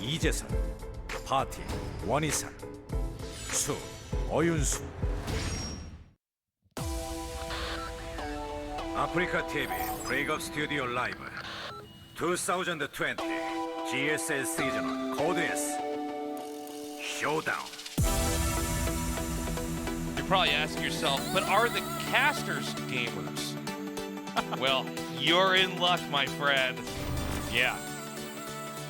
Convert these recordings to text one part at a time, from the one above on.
이재선, 파티, 원희상, 수, 어윤수. 아프리카 TV 브레이크업 스튜디오 라이브 2020 GSL 시즌 코드 S 쇼다운. You're probably asking yourself, but are the casters gamers? Well, you're in luck, my friend. Yeah.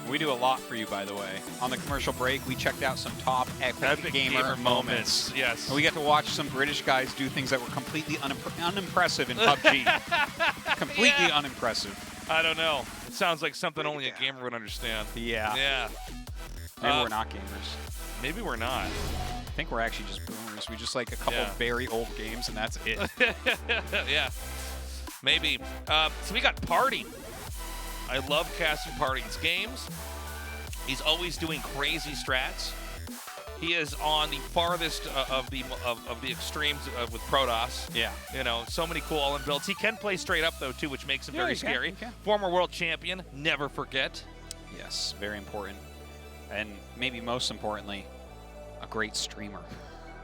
We do a lot for you, by the way. On the commercial break, we checked out some top epic gamer moments. Yes. And we got to watch some British guys do things that were completely unimpressive in PUBG. Completely unimpressive. I don't know. It sounds like something only a gamer would understand. Yeah. Yeah. Maybe we're not gamers. Maybe we're not. I think we're actually just boomers. We just like a couple very old games, and that's it. Yeah. Maybe. So we got PartinG. I love casting PartinG's games. He's always doing crazy strats. He is on the farthest of the extremes with Protoss. Yeah. You know, so many cool all-in builds. He can play straight up though too, which makes him very scary. He can. Former world champion, never forget. Yes, very important. And maybe most importantly, a great streamer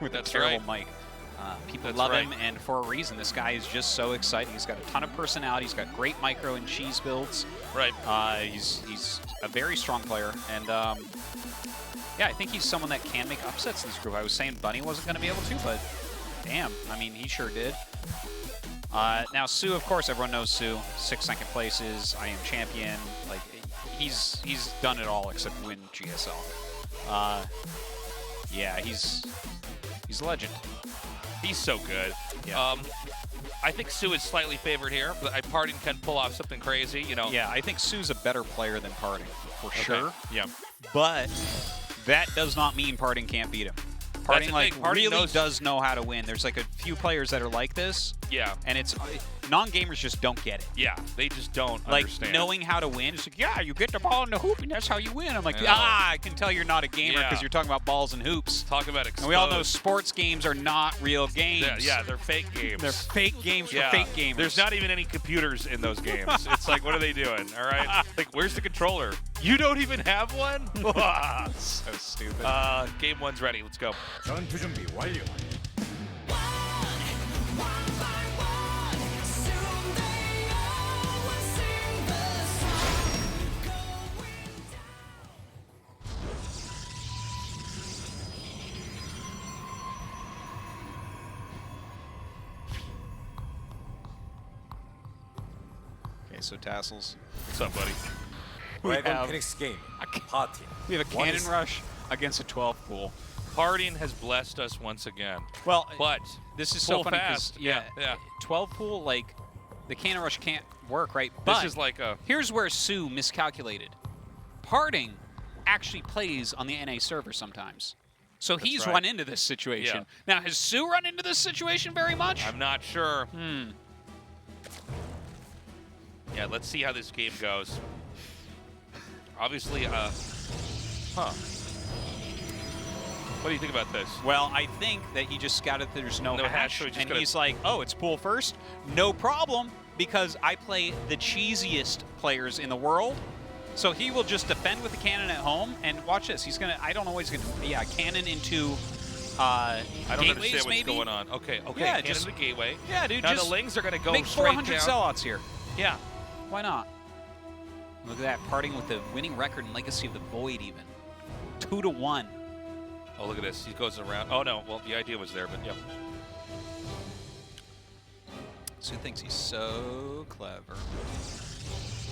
with a terrible mic. People love him, and for a reason. This guy is just so exciting. He's got a ton of personality. He's got great micro and cheese builds. Right. He's a very strong player, and yeah, I think he's someone that can make upsets in this group. I was saying Bunny wasn't going to be able to, but damn, I mean, he sure did. Now, soO, of course, everyone knows soO. 6 second places, I am champion. Like, he's done it all except win GSL. Yeah, he's a legend. He's so good. Yeah. I think soO is slightly favored here, but PartinG can pull off something crazy, you know. Yeah, I think soO's a better player than PartinG, for sure. Yeah. But that does not mean PartinG can't beat him. PartinG like really does know how to win. There's like a few players that are like this. Yeah. And it's non-gamers just don't get it. Yeah, they just don't like understand. Knowing how to win. It's like, yeah, you get the ball in the hoop and that's how you win. I'm like, I can tell you're not a gamer because you're talking about balls and hoops. Talk about exposed. And we all know sports games are not real games. Yeah, they're fake games. They're fake games for fake gamers. There's not even any computers in those games. It's like, what are they doing? All right. Like, where's the controller? You don't even have one? So stupid. Game 1's ready. Let's go. 전투 준비 완료. Okay, so Tassels. What's up, buddy? We have Phoenix game. Party. We have a cannon rush against a 12 pool. PartinG has blessed us once again. Well, but this is so funny fast. Yeah. 12 pool, like the cannon rush can't work, right? But this is like a. Here's where soO miscalculated. PartinG actually plays on the NA server sometimes. So he's run into this situation. Yeah. Now, has soO run into this situation very much? I'm not sure. Yeah, let's see how this game goes. Obviously, What do you think about this? Well, I think that he just scouted that there's no hash, so and he's like, oh, it's pool first? No problem, because I play the cheesiest players in the world. So he will just defend with the cannon at home, and watch this. He's going to, I don't know what he's going to do. Yeah, cannon into I don't gateways, understand what's maybe? going on. Okay, Yeah, cannon to the gateway. Yeah, dude, now just the Lings are going to go make straight 400 down. sellouts here. Yeah. Why not? Look at that, PartinG with the winning record and Legacy of the Void even. 2-1. Oh, look at this. He goes around. Oh, no. Well, the idea was there, but yeah. soO thinks he's so clever.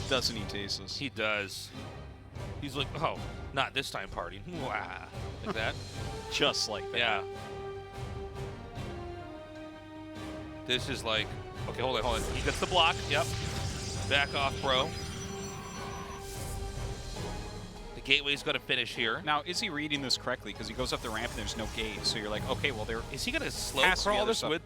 Doesn't he, Tasteless? He does. He's like, oh, not this time, PartinG. Wow. Like that. Just like that. Yeah. This is like, okay, hold on. He gets the block. Yep. Back off, bro. The gateway's going to finish here. Now, is he reading this correctly? Because he goes up the ramp and there's no gate. So you're like, okay, well, there. Is he going to slow Has to be crawl other this stuff. with?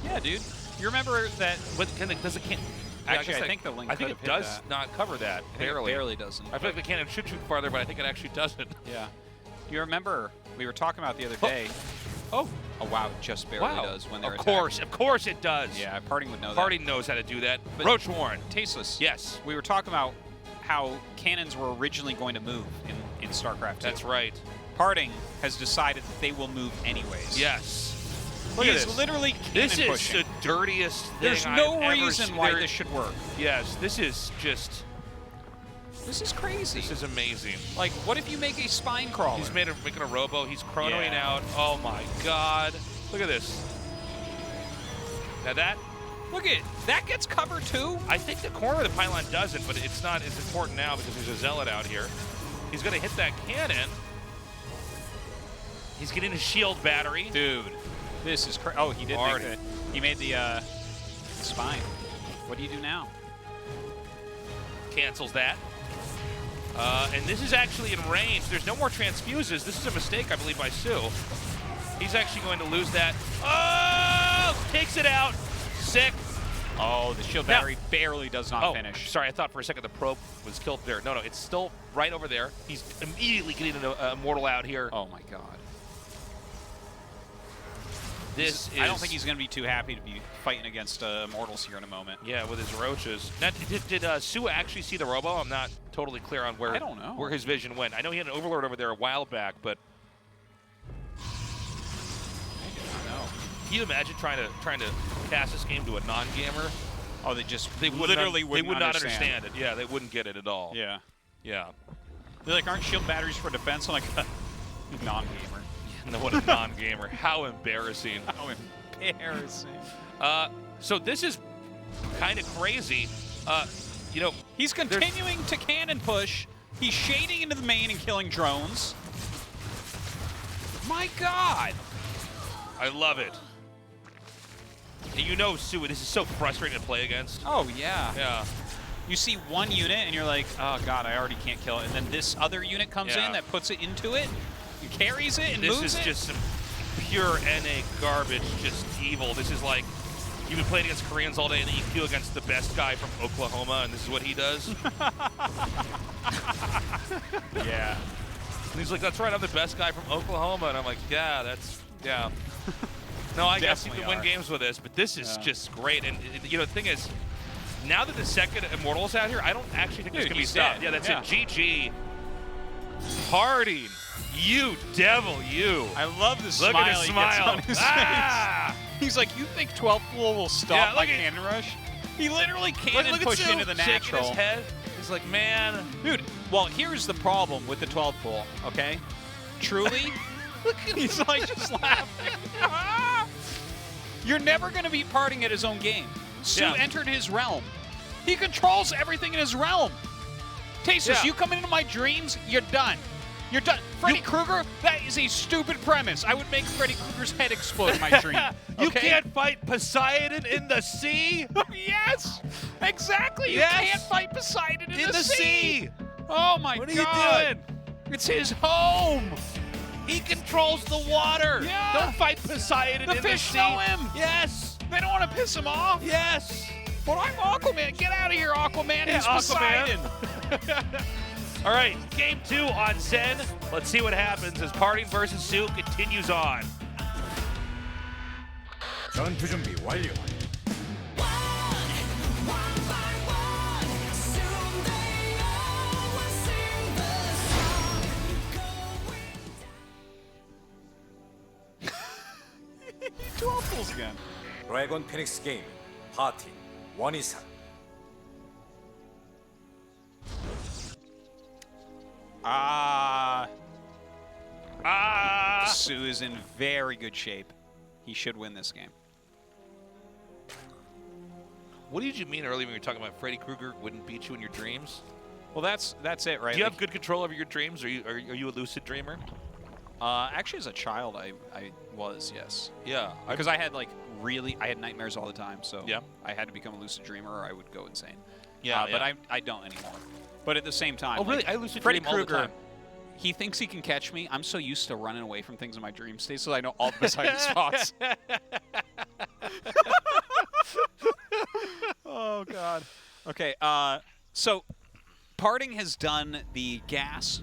Yeah, dude. You remember that? But does it can't? Actually, I think the link. I think it does not cover that. Barely. It barely doesn't. I feel like the cannon should shoot farther, but I think it actually doesn't. Yeah. You remember we were talking about the other day? Oh wow, it just barely does when they're attacking. Of course it does. Yeah, PartinG would know that. PartinG knows how to do that. But Roach Warren. Tasteless. Yes. We were talking about how cannons were originally going to move in in StarCraft 2. That's right. PartinG has decided that they will move anyways. Yes. Look He at is this. Literally This cannon is pushing. the dirtiest thing There's no I've ever reason seen. why this should work. Yes, this is just... This is crazy. This is amazing. Like, what if you make a spine crawler? He's making a robo. He's chronoing Yeah. out. Oh my god. Look at this. Now that... Look at it. That gets cover too? I think the corner of the pylon doesn't, but it's not as important now because there's a zealot out here. He's going to hit that cannon. He's getting a shield battery. Dude, this is crazy. Oh, he did Hard. make the... He made the spine. What do you do now? Cancels that. And this is actually in range. There's no more transfuses. This is a mistake, I believe, by soO. He's actually going to lose that. Oh! Takes it out. Sick. Oh, the shield battery barely does not Oh, finish. sorry. I thought for a second the probe was killed there. No, it's still right over there. He's immediately getting an immortal out here. Oh my god. This is... I don't think he's going to be too happy to be fighting against Immortals here in a moment. Yeah, with his roaches. Now, did soO actually see the robo? I'm not totally clear on where I don't know. where his vision went. I know he had an overlord over there a while back, but I do not know. can you imagine trying to cast this game to a non-gamer? Oh, they just They would literally not, they would not understand understand it. Yeah, they wouldn't get it at all. Yeah. Yeah. They're like, aren't shield batteries for defense? I'm like, non-gamer. No, what a non-gamer. How embarrassing. How embarrassing. So this is kind of crazy. You know, He's continuing to cannon push. He's shading into the main and killing drones. My god. I love it. And you know, soO, this is so frustrating to play against. Oh, yeah. Yeah. You see one unit and you're like, oh god, I already can't kill it. And then this other unit comes Yeah. in that puts it into it, carries it, and This moves is it. just some pure NA garbage, just evil. This is like, you've been playing against Koreans all day and then you queue against the best guy from Oklahoma and this is what he does? Yeah. And he's like, that's right, I'm the best guy from Oklahoma. And I'm like, yeah, that's, yeah. No, I guess you Definitely can win are. games with this, but this is Yeah. just great. And, you know, the thing is, now that the second Immortal's out here, I don't actually think this Dude, can be he's stopped. dead. Yeah, that's Yeah. it. GG. PartinG. You devil, you. I love the Look smile at the he smile. gets on his Ah! face. He's like, you think 12th Pool will stop Yeah, my look at- cannon rush? He literally cannon Look at pushed soO into the shaking natural. his head. He's like, man. Dude, well, here's the problem with the 12th Pool, okay? Truly, he's like just laughing. You're never going to beat PartinG at his own game. soO Yeah. entered his realm. He controls everything in his realm. Tasteless, Yeah. you come into my dreams, you're done. You're done. Freddy Krueger, that is a stupid premise. I would make Freddy Krueger's head explode in my dream. You okay? can't fight Poseidon in the sea? Yes, exactly. Yes. You can't fight Poseidon in, In the sea. Oh my What are god. you doing? It's his home. He controls the water. Yeah. Don't fight Poseidon The in fish the sea. know him. Yes. They don't want to piss him off. Yes. But I'm Aquaman. Get out of here, Aquaman. Yeah, He's Aquaman. Poseidon. All right, game 2 on Zen. Let's see what happens as PartinG versus soO continues on. 전투 준비 완료. Two apples again. 드래곤 피닉스 게임 파팅 1 이상. soO is in very good shape. He should win this game. What did you mean earlier when you were talking about Freddy Krueger wouldn't beat you in your dreams? Well, that's it, right? Do you have good control over your dreams? Are you a lucid dreamer? Actually, as a child, I was, yes. Yeah. Because I had I had nightmares all the time, so Yeah. I had to become a lucid dreamer or I would go insane. Yeah, But yeah. I don't anymore. But at the same time, Oh, really? I lucid Freddy dream all the Krueger, time. he thinks he can catch me. I'm so used to running away from things in my dream state, so I know all the Poseidon spots. Oh, God. Okay, so PartinG has done the gas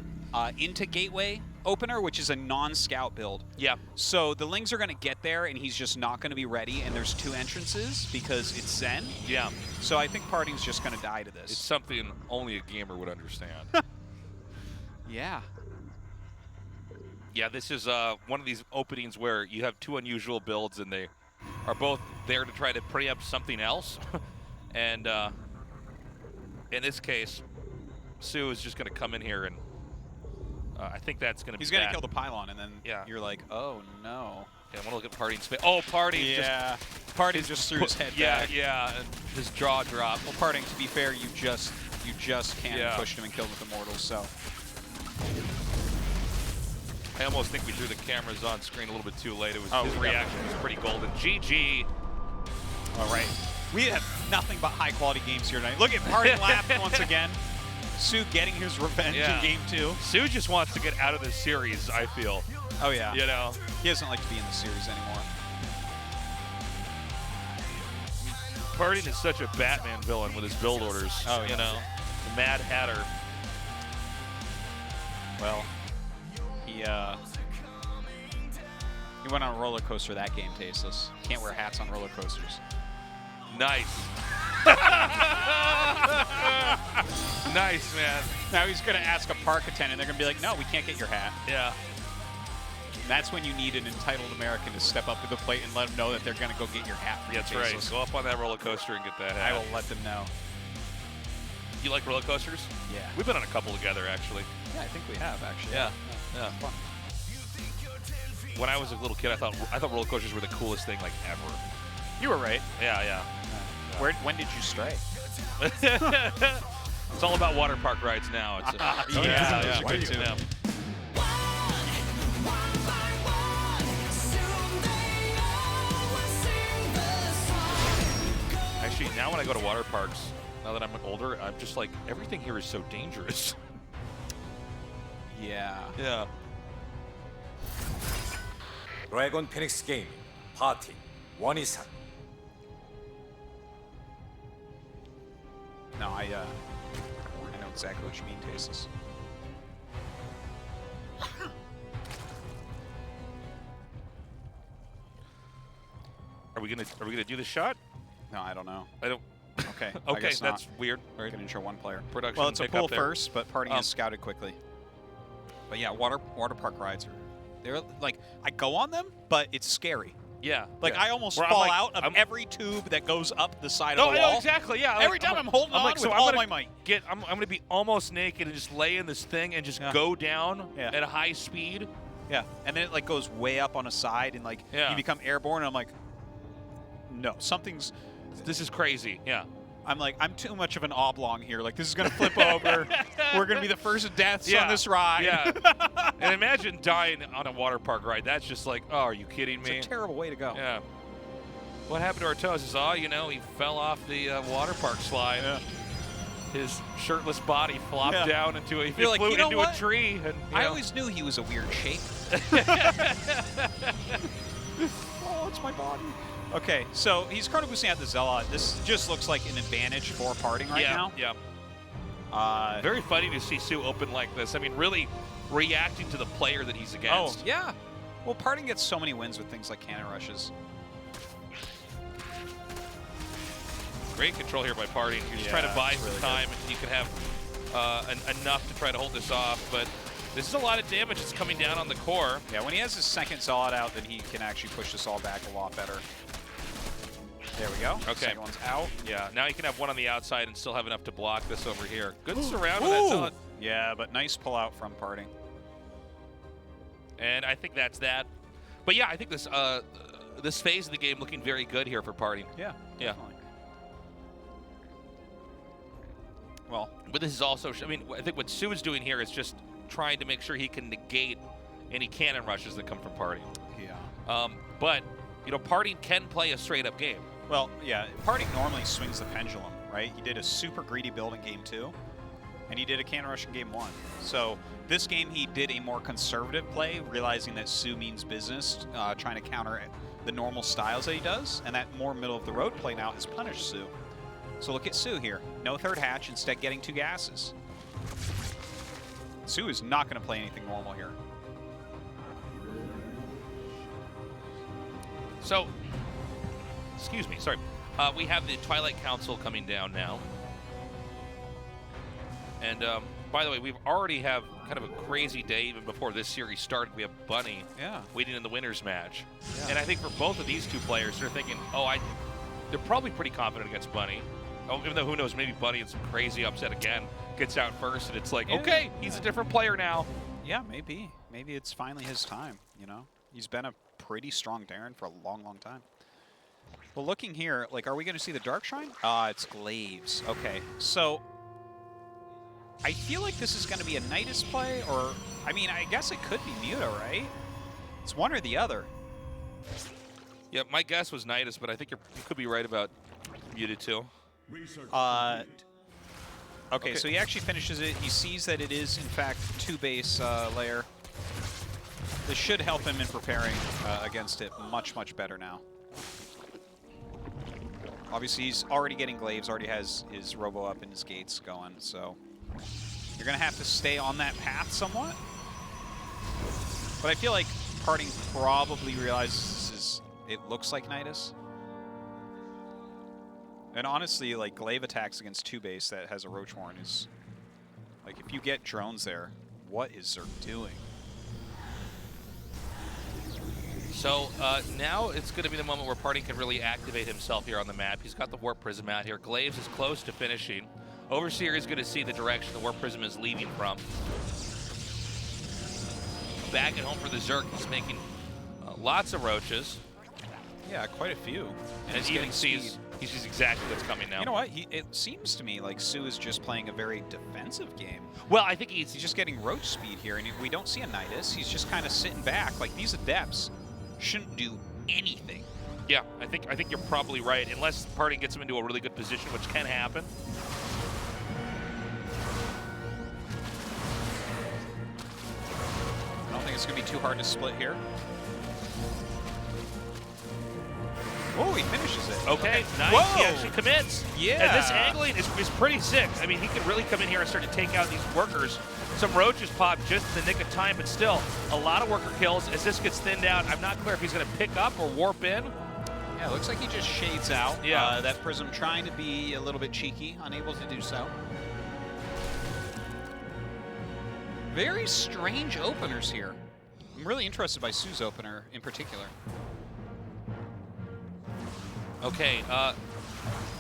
into gateway opener, which is a non-scout build. Yeah. So the Lings are going to get there, and he's just not going to be ready, and there's 2 entrances because it's Zen. Yeah. So I think PartinG's just going to die to this. It's something only a gamer would understand. Yeah. Yeah, this is one of these openings where you have two unusual builds, and they are both there to try to preempt something else. And in this case, soO is just going to come in here, and I think that's going to be He's going to kill the pylon, and then you're like, oh, no. Yeah, I'm going to look at PartinG's space. Oh, PartinG PartinG just threw his head back. Yeah, and his jaw dropped. Well, PartinG, to be fair, you just can't push him and kill him with Immortals, so. I almost think we threw the cameras on screen a little bit too late. It was his reaction was pretty golden. GG. All right. We have nothing but high-quality games here tonight. Look at PartinG laughed once again. soO getting his revenge in Game 2. soO just wants to get out of this series, I feel. Oh, yeah. You know? He doesn't like to be in the series anymore. PartinG is such a Batman villain with his build orders. Oh, yeah. You know? The Mad Hatter. Well, he went on a roller coaster that game, Tasteless. Can't wear hats on roller coasters. Nice. Nice, man. Now he's going to ask a park attendant. They're going to be like, no, we can't get your hat. Yeah. And that's when you need an entitled American to step up to the plate and let them know that they're going to go get your hat for you. That's right. Go up on that roller coaster and get that hat. I will let them know. You like roller coasters? Yeah. We've been on a couple together, actually. Yeah, I think we have, actually. Yeah. Fun. When I was a little kid, I thought roller coasters were the coolest thing like ever. You were right. Yeah. When did you stray? It's all about water park rides now. It's yeah. Good too. Yeah. Actually, now when I go to water parks, now that I'm older, I'm just like, everything here is so dangerous. Yeah. Yeah. 드래곤 피닉스 게임 파팅 원 이상. No, I know exactly what you mean, Tasteless. Are we gonna do the shot? No, I don't know. I don't. Okay. Okay, that's weird. We're gonna intro one player. Production. Well, it's a pick pull up there. first, but PartinG is scouted quickly. But yeah, water park rides they're like, I go on them, but it's scary. Yeah. Like I almost fall out of every tube that goes up the side of the wall. No, exactly. Yeah. Every time I'm holding on with all my might. I'm gonna be almost naked and just lay in this thing and just go down at a high speed. Yeah. And then it like goes way up on a side and like you become airborne. And I'm like, no, something's. This is crazy. Yeah. I'm like, I'm too much of an oblong here. Like, this is going to flip over. We're going to be the first deaths on this ride. Yeah. And imagine dying on a water park ride. That's just like, oh, are you kidding me? It's a terrible way to go. Yeah. What happened to our toes is, you know, he fell off the water park slide. Yeah. His shirtless body flopped down into a, flew into a tree. And, I always knew he was a weird shape. Oh, it's my body. Okay, so he's chrono boosting out the Zealot. This just looks like an advantage for PartinG right now. Yeah. Very funny to see soO open like this. I mean, really reacting to the player that he's against. Oh, yeah. Well, PartinG gets so many wins with things like cannon rushes. Great control here by PartinG. You're just trying to buy some time, and you can have enough to try to hold this off. But this is a lot of damage that's coming down on the core. Yeah, when he has his second Zealot out, then he can actually push this all back a lot better. There we go. Okay. Second one's out. Yeah, now you can have one on the outside and still have enough to block this over here. Good surround on that Zealot. Yeah, but nice pull out from PartinG. And I think that's that. But yeah, I think this this phase of the game looking very good here for PartinG. Yeah, yeah. Definitely. Well, but this is also, I mean, I think what soO is doing here is just trying to make sure he can negate any cannon rushes that come from PartinG. Yeah. But, you know, PartinG can play a straight-up game. Well, yeah, PartinG normally swings the pendulum, right? He did a super greedy build in Game 2, and he did a cannon rush in Game 1. So this game he did a more conservative play, realizing that soO means business, trying to counter the normal styles that he does, and that more middle-of-the-road play now has punished soO. So look at soO here. No third hatch, instead getting 2 gases. soO is not going to play anything normal here. So, excuse me, sorry. We have the Twilight Council coming down now. And by the way, we've already have kind of a crazy day even before this series started. We have Bunny waiting in the winners match. Yeah. And I think for both of these two players, they're thinking, they're probably pretty confident against Bunny. Oh, even though who knows, maybe Bunny in some crazy upset again gets out first, and it's like, okay, he's a different player now. Yeah, maybe. Maybe it's finally his time, you know? He's been a pretty strong Darren for a long, long time. Well, looking here, like, are we going to see the Dark Shrine? It's Glaives. Okay, so I feel like this is going to be a Nidus play, or, I mean, I guess it could be Muta, right? It's one or the other. Yeah, my guess was Nidus, but I think you could be right about Muta too. Okay, so he actually finishes it. He sees that it is, in fact, 2-base layer. This should help him in preparing against it much, much better now. Obviously, he's already getting Glaives, already has his Robo up and his gates going, so you're going to have to stay on that path somewhat. But I feel like PartinG probably realizes it looks like Nidus. And honestly, like, glaive attacks against 2-base that has a Roach Horn is, like, if you get drones there, what is Zerg doing? So now it's going to be the moment where PartinG can really activate himself here on the map. He's got the Warp Prism out here. Glaives is close to finishing. Overseer is going to see the direction the Warp Prism is leaving from. Back at home for the Zerg, he's making lots of roaches. Yeah, quite a few. And he even sees exactly what's coming now. You know what? It seems to me like soO is just playing a very defensive game. Well, I think he's just getting roach speed here, and we don't see a Nidus. He's just kind of sitting back. Like, these Adepts shouldn't do anything. Yeah, I think you're probably right, unless PartinG gets him into a really good position, which can happen. I don't think it's going to be too hard to split here. Oh, he finishes it. Okay, nice. Whoa. He actually commits. Yeah. And this angling is pretty sick. I mean, he can really come in here and start to take out these workers. Some roaches pop just in the nick of time, but still, a lot of worker kills. As this gets thinned out, I'm not clear if he's going to pick up or warp in. Yeah, it looks like he just shades out. Yeah. That Prism trying to be a little bit cheeky, unable to do so. Very strange openers here. I'm really interested by soO's opener in particular. Okay,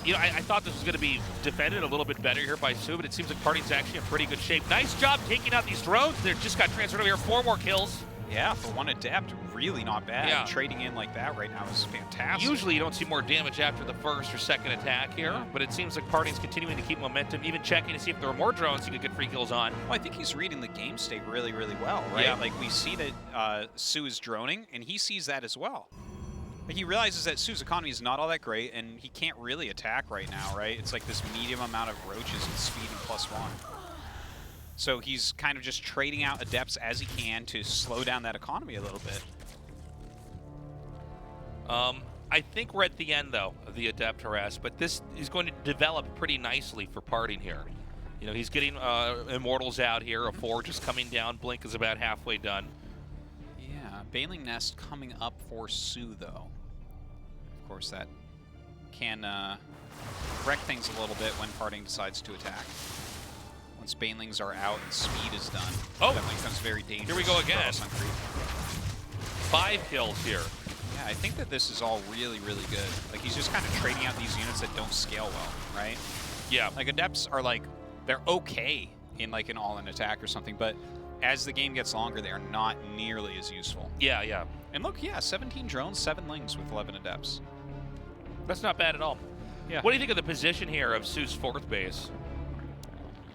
you know, I thought this was going to be defended a little bit better here by soO, but it seems like PartinG's actually in pretty good shape. Nice job taking out these drones. They just got transferred over here. 4 more kills. Yeah, for one Adept, really not bad. Yeah. Trading in like that right now is fantastic. Usually you don't see more damage after the first or second attack here, but it seems like PartinG's continuing to keep momentum, even checking to see if there are more drones he could get free kills on. Well, I think he's reading the game state really, really well, right? Yeah. Like, we see that soO is droning, and he sees that as well. Like, he realizes that soO's economy is not all that great, and he can't really attack right now, right? It's like this medium amount of roaches and speed and +1. So he's kind of just trading out Adepts as he can to slow down that economy a little bit. I think we're at the end, though, of the Adept harass, but this is going to develop pretty nicely for PartinG here. You know, he's getting Immortals out here. A 4 just coming down. Blink is about halfway done. Yeah, Baneling Nest coming up for soO, though. Of course, that can wreck things a little bit when PartinG decides to attack. Once Banelings are out and speed is done, that becomes very dangerous. Here we go again. On creep. 5 kills here. Yeah, I think that this is all really, really good. Like, he's just kind of trading out these units that don't scale well, right? Yeah. Like, Adepts are like, they're okay in like an all-in attack or something, but as the game gets longer, they are not nearly as useful. Yeah, yeah. And look, yeah, 17 drones, 7 Lings with 11 Adepts. That's not bad at all. Yeah. What do you think of the position here of soO's 4th base?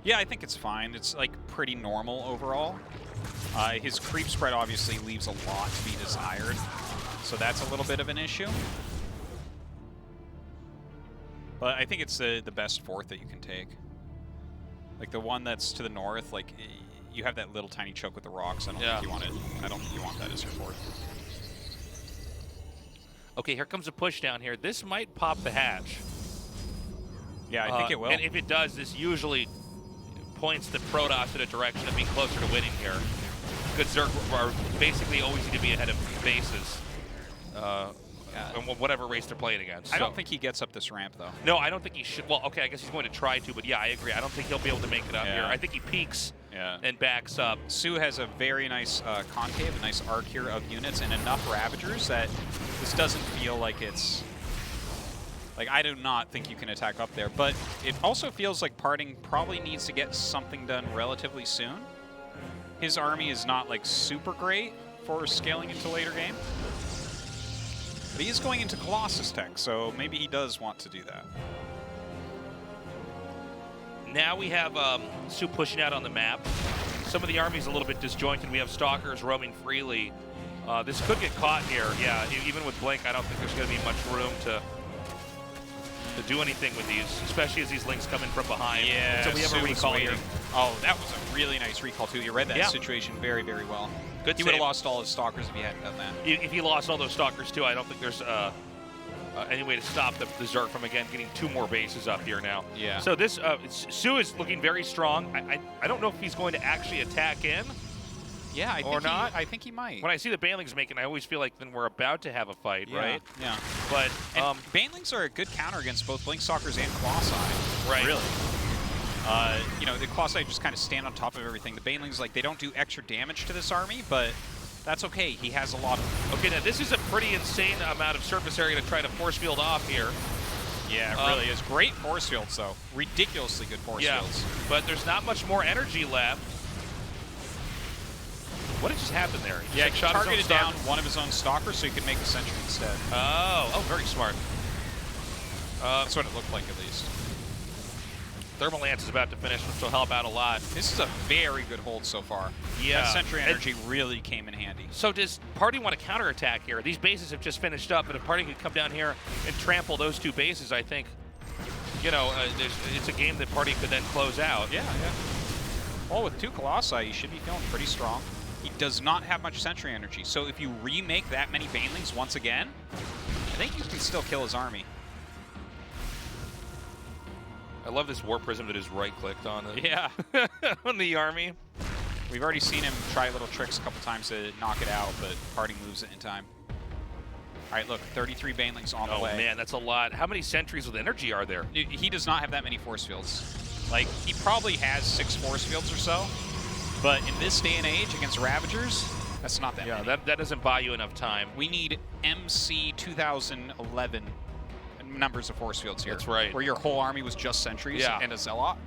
Yeah, I think it's fine. It's like pretty normal overall. His creep spread obviously leaves a lot to be desired, so that's a little bit of an issue. But I think it's the best 4th that you can take. Like the one that's to the north, like you have that little tiny choke with the rocks. I don't think you want it. I don't think you want that as your 4th. Okay, here comes a push down here. This might pop the hatch. Yeah, I think it will. And if it does, this usually points the Protoss in a direction of being closer to winning here. Good Zerg are basically always need to be ahead of bases. whatever race they're playing against. I don't think he gets up this ramp, though. No, I don't think he should. Well, okay, I guess he's going to try to, but yeah, I agree. I don't think he'll be able to make it up here. I think he peaks and backs up. soO has a very nice concave, a nice arc here of units, and enough Ravagers that this doesn't feel like it's... Like, I do not think you can attack up there, but it also feels like PartinG probably needs to get something done relatively soon. His army is not, like, super great for scaling into later game. But he is going into Colossus tech, so maybe he does want to do that. Now we have soO pushing out on the map. Some of the army's a little bit disjointed. We have Stalkers roaming freely. This could get caught here. Yeah, even with Blink, I don't think there's going to be much room to do anything with these, especially as these Links come in from behind. Yeah, so we have a recall here. Oh, that was a really nice recall, too. You read that situation very, very well. Good He would have lost all his Stalkers if he hadn't done that. If he lost all those Stalkers, too, I don't think there's any way to stop the Zerg from, again, getting 2 more bases up here now. Yeah. So this, soO is looking very strong. I don't know if he's going to actually attack in. Yeah, I think he might. When I see the Banelings making, I always feel like then we're about to have a fight, right? Yeah. But Banelings are a good counter against both Blink Stalkers and Colossi. Right. Really. You know, the Colossi just kind of stand on top of everything. The Banelings, like, they don't do extra damage to this army, but that's okay. He has a lot of... Okay, now this is a pretty insane amount of surface area to try to force field off here. Yeah, it really is. Great force fields, though. Ridiculously good force fields. But there's not much more energy left. What did just happen there? He targeted down one of his own Stalkers so he could make a sentry instead. Oh, very smart. That's what it looked like, at least. Thermal Lance is about to finish, which will help out a lot. This is a very good hold so far. Yeah. That sentry energy really came in handy. So does PartinG want to counterattack here? These bases have just finished up, but if PartinG could come down here and trample those 2 bases, I think, you know, it's a game that PartinG could then close out. Yeah. Well, with 2 Colossi, you should be feeling pretty strong. He does not have much sentry energy, so if you remake that many Banelings once again, I think you can still kill his army. I love this War Prism that is right-clicked on it. Yeah. On the army. We've already seen him try little tricks a couple times to knock it out, but PartinG moves it in time. All right, look, 33 Banelings on the way. Oh, man, that's a lot. How many sentries with energy are there? He does not have that many force fields. Like, he probably has 6 force fields or so, but in this day and age against Ravagers, that's not that many. Yeah, that doesn't buy you enough time. We need MC 2011 numbers of force fields here. That's right. Where your whole army was just sentries and a Zealot.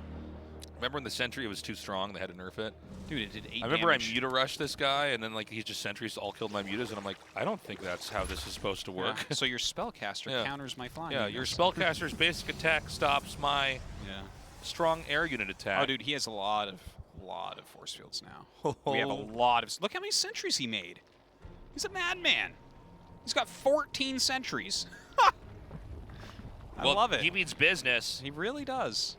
Remember when the sentry was too strong, they had to nerf it? Dude, it did 8 I remember damage. I Muta rushed this guy, and then like he's just sentries all killed my Mutas, and I'm like, I don't think that's how this is supposed to work. Yeah. So your Spellcaster counters my flying. Yeah, your Spellcaster's basic attack stops my strong air unit attack. Oh, dude, he has a lot of force fields now. We have a lot of... Look how many sentries he made. He's a madman. He's got 14 sentries. I love it. He means business. He really does.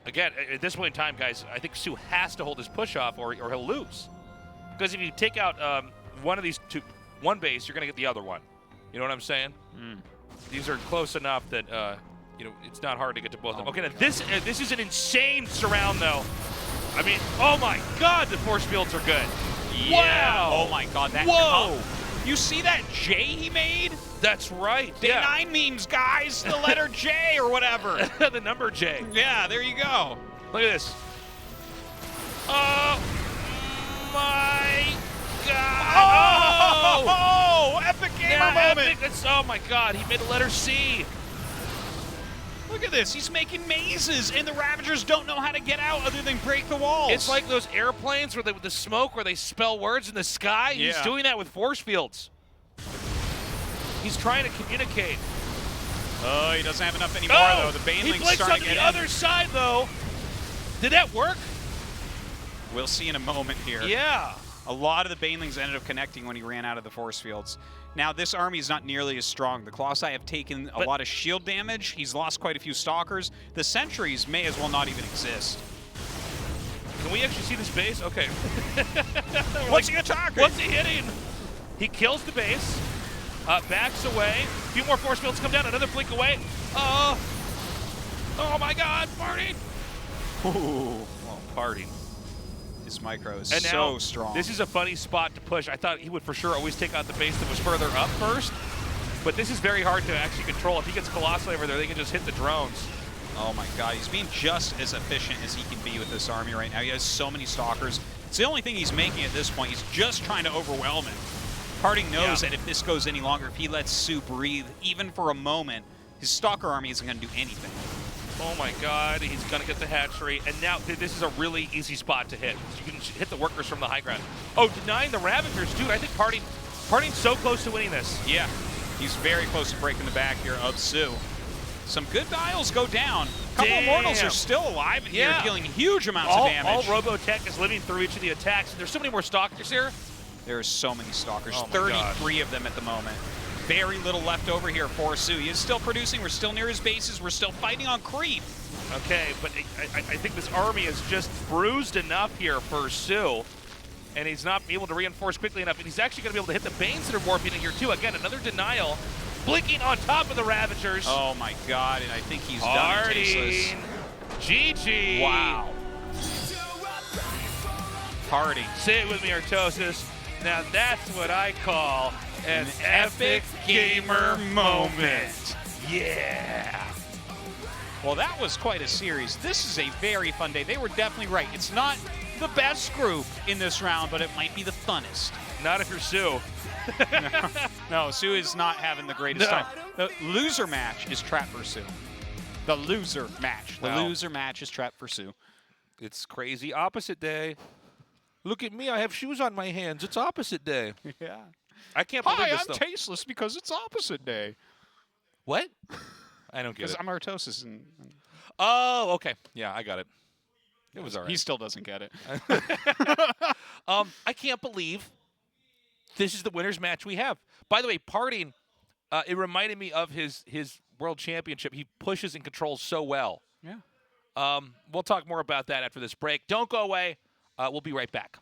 Again, at this point in time, guys, I think soO has to hold his push off or he'll lose. Because if you take out one of these one base, you're going to get the other one. You know what I'm saying? These are close enough that you know, it's not hard to get to both of them. Okay, now this is an insane surround, though. I mean, oh my God, the force fields are good. Yeah. Wow. Oh my God, that. Whoa. You see that J he made? That's right. Day 9 memes, guys. The letter J or whatever. The number J. Yeah, there you go. Look at this. Oh my God. Oh, epic gamer moment. Oh my God, he made the letter C. Look at this. He's making mazes, and the Ravagers don't know how to get out other than break the walls. It's like those airplanes where with the smoke where they spell words in the sky. Yeah. He's doing that with force fields. He's trying to communicate. Oh, he doesn't have enough anymore, though. The Baneling's he blinks starting on to get the other side, though. Did that work? We'll see in a moment here. Yeah. A lot of the Banelings ended up connecting when he ran out of the force fields. Now, this army is not nearly as strong. The Colossi have taken a lot of shield damage. He's lost quite a few Stalkers. The sentries may as well not even exist. Can we actually see this base? Okay. What's he attacking? What's he hitting? He kills the base, backs away. A few more force fields come down, another blink away. Oh my God, PartinG! Ooh. Well, PartinG. His micro is and so now, strong. This is a funny spot to push. I thought he would for sure always take out the base that was further up first. But this is very hard to actually control. If he gets Colossi over there, they can just hit the drones. Oh my god, he's being just as efficient as he can be with this army right now. He has so many stalkers. It's the only thing he's making at this point. He's just trying to overwhelm him. PartinG knows that if this goes any longer, if he lets soO breathe, even for a moment, his stalker army isn't going to do anything. Oh my god, he's going to get the hatchery. And now this is a really easy spot to hit. You can hit the workers from the high ground. Oh, denying the Ravagers. Dude, I think PartinG's so close to winning this. Yeah, he's very close to breaking the back here of soO. Some good dials go down. A couple of Mortals are still alive in here, dealing huge amounts of damage. All Robotech is living through each of the attacks. There's so many more Stalkers here. There's so many Stalkers, oh 33 of them at the moment. Very little left over here for soO. He is still producing. We're still near his bases. We're still fighting on creep. Okay, but I think this army is just bruised enough here for soO, and he's not able to reinforce quickly enough. And he's actually going to be able to hit the Banes that are warping in here too. Again, another denial. Blinking on top of the Ravagers. Oh my god, and I think he's done it, Tasteless. GG. Wow. PartinG. Say it with me, Ro.16. Now that's what I call an epic gamer moment. Yeah. Well, that was quite a series. This is a very fun day. They were definitely right. It's not the best group in this round, but it might be the funnest. Not if you're soO. No, soO is not having the greatest time. The loser match is trapped for soO. The loser match. The loser match is trapped for soO. It's crazy opposite day. Look at me. I have shoes on my hands. It's opposite day. Yeah. I can't believe this, I'm Tasteless because it's opposite day. What? I don't get it. Because I'm Ro.16. Oh, okay. Yeah, I got it. It was all right. He still doesn't get it. I can't believe this is the winner's match we have. By the way, PartinG, it reminded me of his World Championship. He pushes and controls so well. Yeah. We'll talk more about that after this break. Don't go away. We'll be right back.